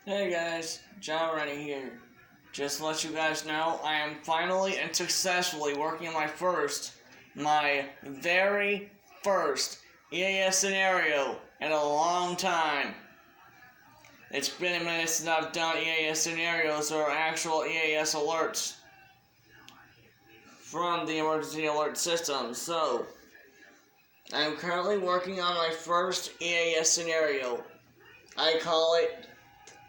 Hey guys, John Rennie here. Just to let you guys know, I am finally and successfully working on my very first EAS scenario in a long time. It's been a minute since I've done EAS scenarios or actual EAS alerts from the emergency alert system. So, I'm currently working on my first EAS scenario. I call it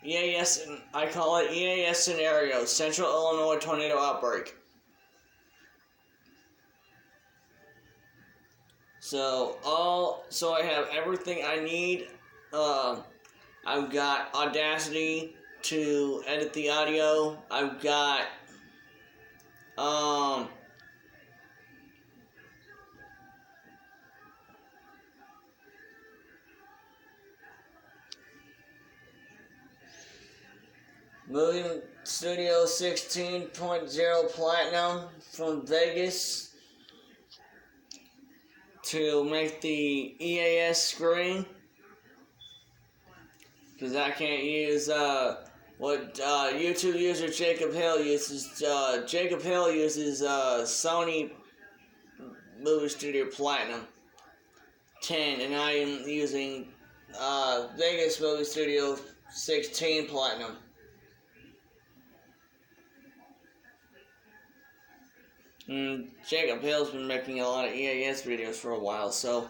EAS scenario, Central Illinois tornado outbreak. So I have everything I need. I've got Audacity to edit the audio. I've got Moving Studio 16.0 Platinum from Vegas to make the EAS screen, because I can't use what YouTube user Jakob Hill uses. Jakob Hill uses Sony Movie Studio Platinum 10, and I am using Vegas Movie Studio 16 Platinum. Jakob Hill's been making a lot of EAS videos for a while, so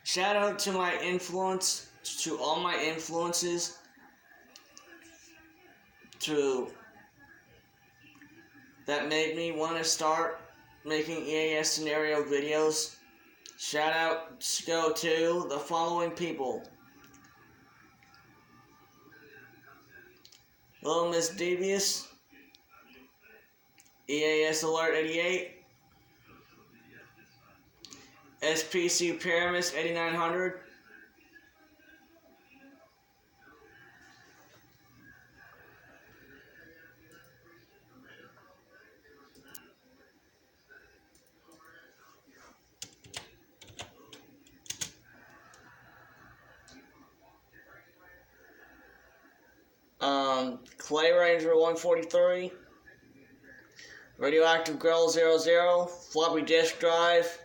shout out to all my influences that made me want to start making EAS scenario videos. Shout out go to the following people: Little Miss Devious, EAS Alert 88, SPCHermitage 8900, Clay Ranger 143, Radioactive Girl 00, Floppy Disk Drive,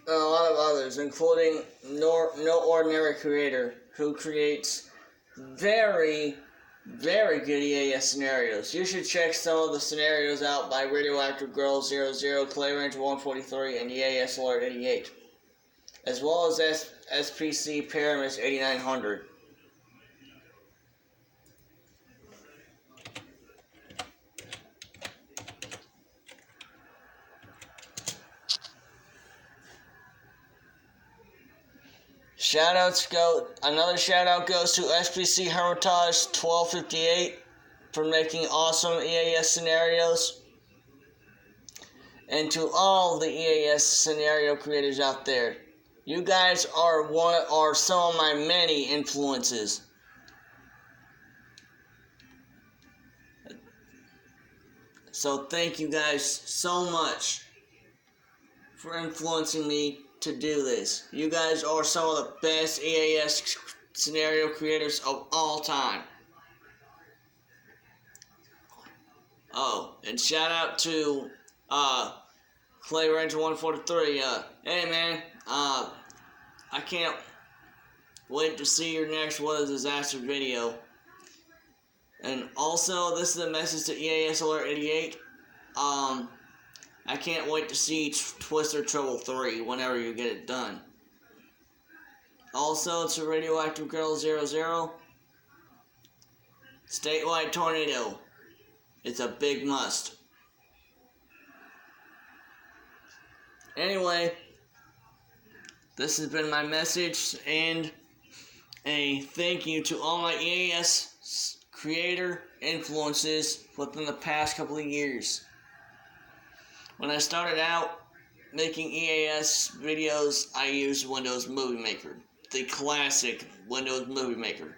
a lot of others, including No Ordinary Creator, who creates very good EAS scenarios. You should check some of the scenarios out by Radioactive Girl 00, Clay Ranger 143, and EAS Alert 88, as well as SPCHermitage 8900. Another shout out goes to SPCHermitage 1258 for making awesome EAS scenarios, and to all the EAS scenario creators out there. You guys are some of my many influences. So thank you guys so much for influencing me to do this. You guys are some of the best EAS scenario creators of all time. Oh, and shout out to Clay Ranger 143. Hey man, I can't wait to see your next weather disaster video. And also, this is a message to EAS Alert 88. I can't wait to see Twister Trouble 3 whenever you get it done. Also, to Radioactive Girl 00, Statewide Tornado. It's a big must. Anyway, this has been my message, and a thank you to all my EAS creator influences within the past couple of years. When I started out making EAS videos, I used Windows Movie Maker, the classic Windows Movie Maker.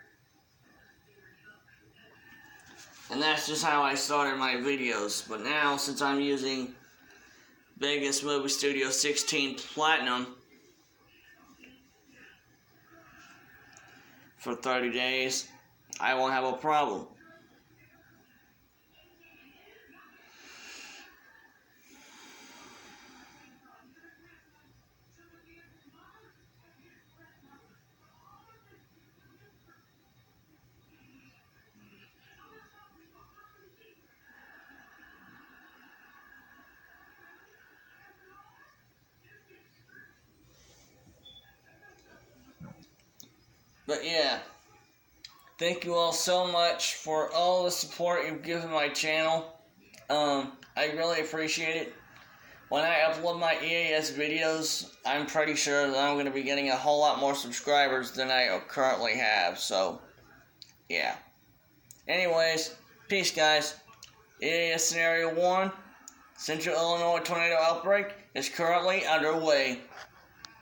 And that's just how I started my videos. But now, since I'm using Vegas Movie Studio 16 Platinum for 30 days, I won't have a problem. But yeah, thank you all so much for all the support you've given my channel. I really appreciate it. When I upload my EAS videos, I'm pretty sure that I'm going to be getting a whole lot more subscribers than I currently have, so yeah. Anyways, peace guys. EAS Scenario 1, Central Illinois Tornado Outbreak is currently underway.